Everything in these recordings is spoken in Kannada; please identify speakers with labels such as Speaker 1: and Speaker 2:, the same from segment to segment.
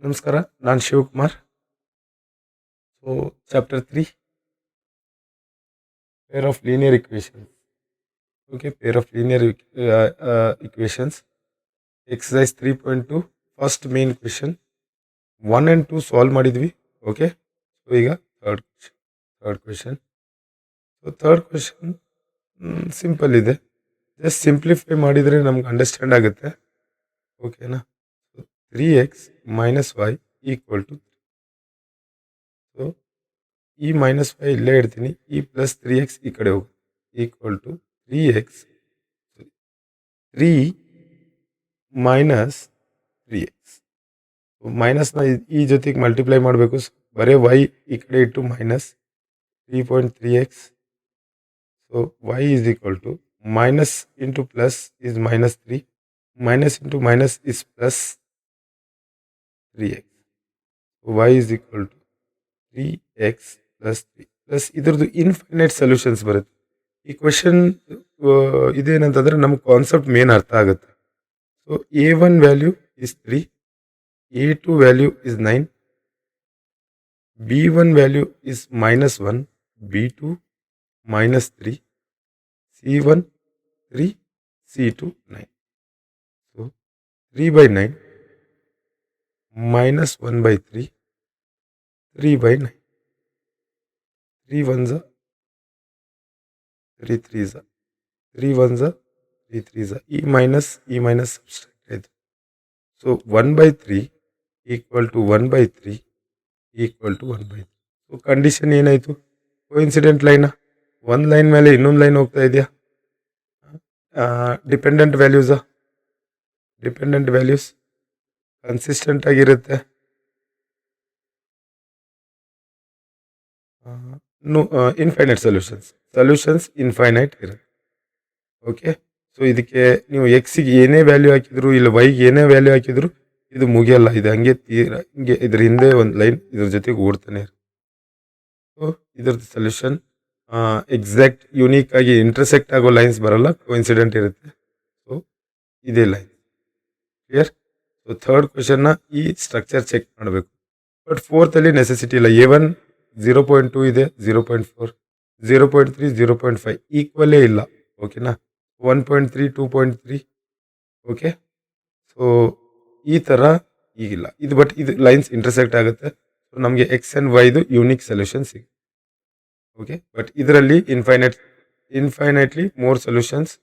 Speaker 1: ನಮಸ್ಕಾರ. ನಾನು Shivakumar. So chapter 3, pair of linear equations. Okay, pair of linear equations. Exercise 3.2 first main question 1 and 2 solve ಮಾಡಿದ್ವಿ. ಓಕೆ, ಸೊ ಈಗ third question. So third question simple ಇದೆ. ಜಸ್ಟ್ ಸಿಂಪ್ಲಿಫೈ ಮಾಡಿದರೆ ನಮ್ಗೆ ಅಂಡರ್ಸ್ಟ್ಯಾಂಡ್ ಆಗುತ್ತೆ. ಓಕೆನಾ? 3x minus y equal to 3. So ಈ ಮೈನಸ್ 5 ಇಲ್ಲೇ ಇಡ್ತೀನಿ. ಈ ಪ್ಲಸ್ 3x ಈ ಕಡೆ ಹೋಗುತ್ತೆ. Equal to 3 minus 3x. ಮೈನಸ್ನ ಈ ಜೊತೆಗೆ ಮಲ್ಟಿಪ್ಲೈ ಮಾಡಬೇಕು. ಬರೀ y ಈ ಕಡೆ ಇಟ್ಟು minus 3.3x. So y is equal to minus into plus is minus 3. Minus into minus is plus 3x. y is equal to 3x plus 3 plus ಇದ್ರದ್ದು ಇನ್ಫೈನೈಟ್ ಸೊಲ್ಯೂಷನ್ಸ್ ಬರುತ್ತೆ. ಈ ಕ್ವೆಶನ್ ಇದೇನಂತಂದ್ರೆ ನಮ್ಗೆ ಕಾನ್ಸೆಪ್ಟ್ ಮೇನ್ ಅರ್ಥ ಆಗುತ್ತೆ. So a1 value is 3, a2 value is 9, b1 value is minus 1, b2 minus 3, c1 3, c2 9. So 3/9 minus 1/3, 3/9. 3 ones are 3 3s are 3 ones are 3 3s are e minus subtract ಆಯಿತು. So 1/3 equal to 1/3 equal to 1/3. So condition ಏನಾಯಿತು? ಕೋಇನ್ಸಿಡೆಂಟ್ ಲೈನಾ? ಒಂದು ಲೈನ್ ಮೇಲೆ ಇನ್ನೊಂದು ಲೈನ್ ಹೋಗ್ತಾ ಇದೆಯಾ? ಡಿಪೆಂಡೆಂಟ್ ವ್ಯಾಲ್ಯೂಸಾ? ಡಿಪೆಂಡೆಂಟ್ ವ್ಯಾಲ್ಯೂಸ್ ಕನ್ಸಿಸ್ಟೆಂಟ್ ಆಗಿರುತ್ತೆ. ಇನ್ಫೈನೈಟ್ ಸೊಲ್ಯೂಷನ್ಸ್ ಇನ್ಫೈನೈಟ್ ಇರುತ್ತೆ. ಓಕೆ, ಸೊ ಇದಕ್ಕೆ ನೀವು ಎಕ್ಸಿಗೆ ಏನೇ ವ್ಯಾಲ್ಯೂ ಹಾಕಿದ್ರು ಇಲ್ಲ ವೈಗೆ ಏನೇ ವ್ಯಾಲ್ಯೂ ಹಾಕಿದ್ರು ಇದು ಮುಗಿಯಲ್ಲ. ಇದು ಹಂಗೆ ಹಿಂಗೆ ಇದ್ರ ಹಿಂದೆ ಒಂದು ಲೈನ್ ಇದ್ರ ಜೊತೆಗೆ ಓಡ್ತಾನೆ ಇರುತ್ತೆ. ಸೊ ಇದ್ರದ್ದು ಸೊಲ್ಯೂಷನ್ ಎಕ್ಸಾಕ್ಟ್ ಯುನೀಕ್ ಆಗಿ ಇಂಟರ್ಸೆಕ್ಟ್ ಆಗೋ ಲೈನ್ಸ್ ಬರಲ್ಲ, ಕೋಇನ್ಸಿಡೆಂಟ್ ಇರುತ್ತೆ. ಸೊ ಇದೇ ಲೈನ್. ಕ್ಲಿಯರ್? ಸೊ ಥರ್ಡ್ ಕ್ವೆಶನ್ನ ಈ ಸ್ಟ್ರಕ್ಚರ್ ಚೆಕ್ ಮಾಡಬೇಕು. ಬಟ್ ಫೋರ್ತಲ್ಲಿ ನೆಸೆಸಿಟಿ ಇಲ್ಲ. a1 0.2 ಇದೆ, 0.4, 0.3, 0.5 ಈಕ್ವಲ್ಲೇ ಇಲ್ಲ. ಓಕೆನಾ? 1.3, 2.3. ಓಕೆ, ಸೊ ಈ ಥರ ಈಗಿಲ್ಲ ಇದು. ಬಟ್ ಇದು ಲೈನ್ಸ್ ಇಂಟರ್ಸೆಕ್ಟ್ ಆಗುತ್ತೆ. ಸೊ ನಮಗೆ ಎಕ್ಸ್ ಆ್ಯಂಡ್ ವೈದು ಯೂನಿಕ್ ಸೊಲ್ಯೂಷನ್ ಸಿಗುತ್ತೆ. ಓಕೆ, ಬಟ್ ಇದರಲ್ಲಿ infinitely more solutions.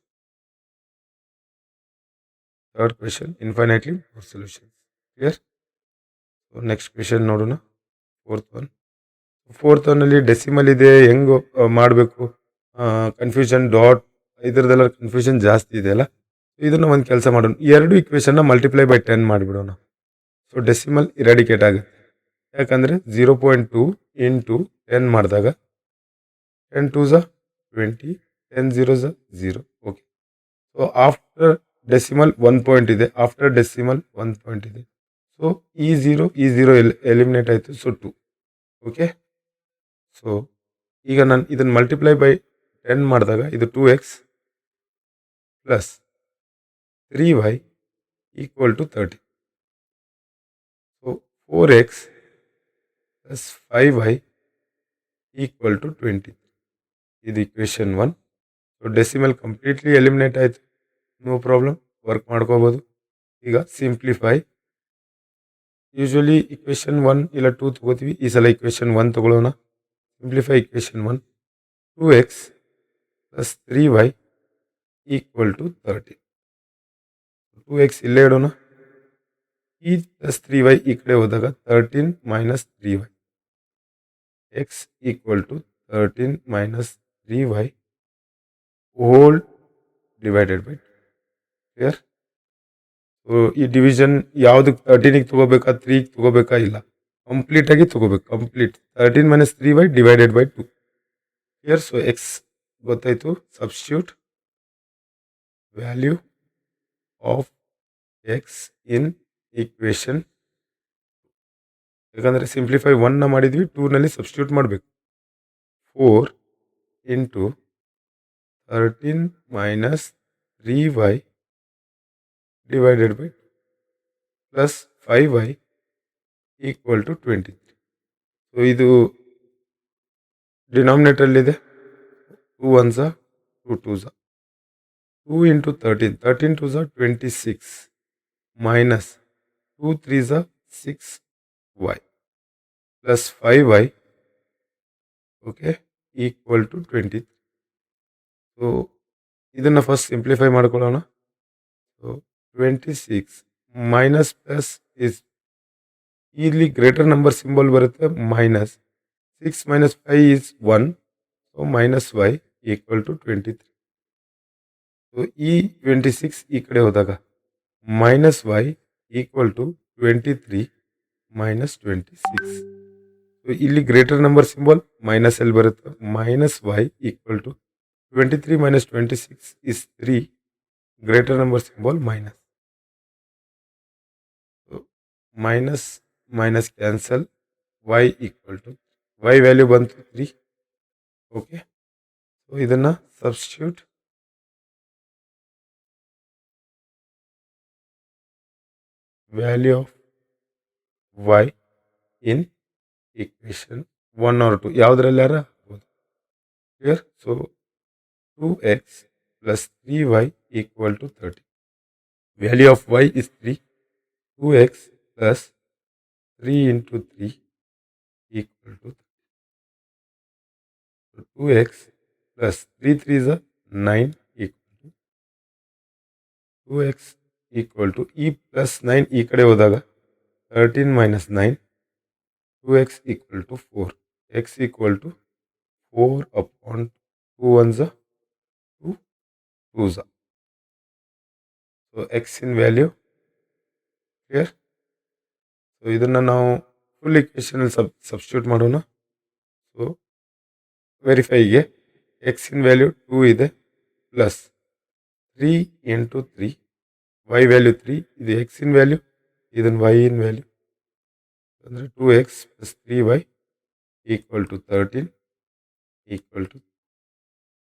Speaker 1: Third question infinitely more solutions. Clear? So next question ನೋಡೋಣ. ಫೋರ್ತ್ ಒನ್ನಲ್ಲಿ ಡೆಸಿಮಲ್ ಇದೆ, ಹೆಂಗೆ ಮಾಡಬೇಕು? ಕನ್ಫ್ಯೂಷನ್ ಡಾಟ್ ಇದರದೆಲ್ಲ ಕನ್ಫ್ಯೂಷನ್ ಜಾಸ್ತಿ ಇದೆ ಅಲ್ಲ. ಇದನ್ನು ಒಂದು ಕೆಲಸ ಮಾಡೋಣ, ಎರಡು ಇಕ್ವೇಷನ್ನ ಮಲ್ಟಿಪ್ಲೈ ಬೈ 10 ಮಾಡಿಬಿಡೋಣ. ಸೊ ಡೆಸಿಮಲ್ ಇರಾಡಿಕೇಟ್ ಆಗುತ್ತೆ. ಯಾಕಂದರೆ 0.2 ಇಂಟು 10 ಮಾಡಿದಾಗ 10 2s 20, 10 0s 0. Okay, so after decimal 1 point ಇದೆ, ಆಫ್ಟರ್ ಡೆಸಿಮಲ್ 1 ಪಾಯಿಂಟ್ ಇದೆ. ಸೊ ಈ ಝೀರೋ ಎಲಿಮಿನೇಟ್ ಆಯಿತು. ಸೊ 2. ಓಕೆ, ಸೊ ಈಗ ನಾನು ಇದನ್ನು ಮಲ್ಟಿಪ್ಲೈ ಬೈ 10 ಮಾಡಿದಾಗ ಇದು 2x plus 3y equal to 30. So 4x plus 5y equal to 20. ಇದು equation 1. So decimal completely eliminate ಆಯಿತು. ನೋ ಪ್ರಾಬ್ಲಮ್, ವರ್ಕ್ ಮಾಡ್ಕೋಬೋದು. ಈಗ ಸಿಂಪ್ಲಿಫೈ. ಯೂಶ್ವಲಿ ಇಕ್ವೇಷನ್ 1 ಇಲ್ಲ 2 ತಗೋತೀವಿ. ಈ ಸಲ ಇಕ್ವೇಷನ್ 1 ತಗೊಳ್ಳೋಣ. Simplify equation 1. 2x plus 3y equal to 30. 2x ಇಲ್ಲೇ ಇಡೋಣ. ಈ ಪ್ಲಸ್ 3y ಈ ಕಡೆ ಹೋದಾಗ 13 minus 3y. X equal to 13 minus 3y whole divided by 2. Clear? So ಈ ಡಿವಿಷನ್ ಯಾವುದಕ್ಕೆ 13ಗೆ ತಗೋಬೇಕಾ 3ಗೆ ತಗೋಬೇಕಾ? ಇಲ್ಲ, ಕಂಪ್ಲೀಟಾಗಿ ತಗೋಬೇಕು. Complete 13 minus 3y divided by 2. Clear? So x ಗೊತ್ತಾಯಿತು. Substitute value of x in equation. ಯಾಕಂದರೆ ಸಿಂಪ್ಲಿಫೈ 1ನ ಮಾಡಿದ್ವಿ, 2ನಲ್ಲಿ ಸಬ್ಸ್ಟಿಟ್ಯೂಟ್ ಮಾಡಬೇಕು. 4 into 13 minus 3y divided by plus 5y equal to 23. So ಇದು ಡಿನಾಮಿನೇಟರಲ್ಲಿದೆ. 2 1s 2 2s 2 into 13, 13 2s 26 minus 2 3s 6y plus 5y, okay, equal to 20. So ಇದನ್ನು ಫಸ್ಟ್ ಸಿಂಪ್ಲಿಫೈ ಮಾಡ್ಕೊಳ್ಳೋಣ. ಸೊ 26 ಮೈನಸ್ ಪ್ಲಸ್ ಇಸ್, ಇಲ್ಲಿ ಗ್ರೇಟರ್ ನಂಬರ್ ಸಿಂಬಲ್ ಬರುತ್ತೆ, minus 6 minus 5 is 1, so minus y equal to 23. So ಈ 26 ಈ ಕಡೆ ಹೋದಾಗ minus y equal to 23 minus 26. So ಇಲ್ಲಿ ಗ್ರೇಟರ್ ನಂಬರ್ ಸಿಂಬಲ್ ಮೈನಸ್ ಎಲ್ಲಿ ಬರುತ್ತೆ, minus y equal to 23 minus 26 is 3, greater number symbol minus. So minus minus cancel, y equal to, y value bantu 3. Okay, so idanna substitute, value of y in equation 1 or 2 ಯಾವುದರಲ್ಲಾರ here. So 2x plus 3y equal to 30. Value of y is 3. 2x plus 3 into 3 equal to 30. So 2x plus 3 3 is 9 equal to 2x equal to e plus 9 ಈ ಕಡೆ ಹೋದಾಗ 13 minus 9, 2x equal to 4. x equal to 4 upon 2 1s 2 2s. So x in value here. So ಇದನ್ನು ನಾವು ಫುಲ್ ಇಕ್ವೇಷನಲ್ಲಿ ಸಬ್ಸ್ಟಿಟ್ಯೂಟ್ ಮಾಡೋಣ. ಸೊ ವೆರಿಫೈಗೆ ಎಕ್ಸ್ ಇನ್ ವ್ಯಾಲ್ಯೂ 2 ಇದೆ, ಪ್ಲಸ್ 3 ಇಂಟು 3, ವೈ ವ್ಯಾಲ್ಯೂ 3, ಇದು ಎಕ್ಸ್ ಇನ್ ವ್ಯಾಲ್ಯೂ, ಇದನ್ನು ವೈ ಇನ್ ವ್ಯಾಲ್ಯೂ ಅಂದರೆ 2x plus 3y equal to 13 equal to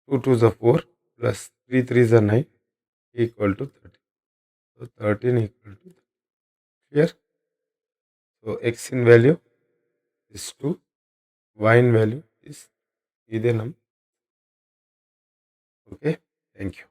Speaker 1: 2 2s 4 plus 3 3s 9 equal to 30. So 13 equal to clear. So x ಇನ್ value is 2, y in value is, ಇದೆ ನಮ್ಮ. Okay, thank you.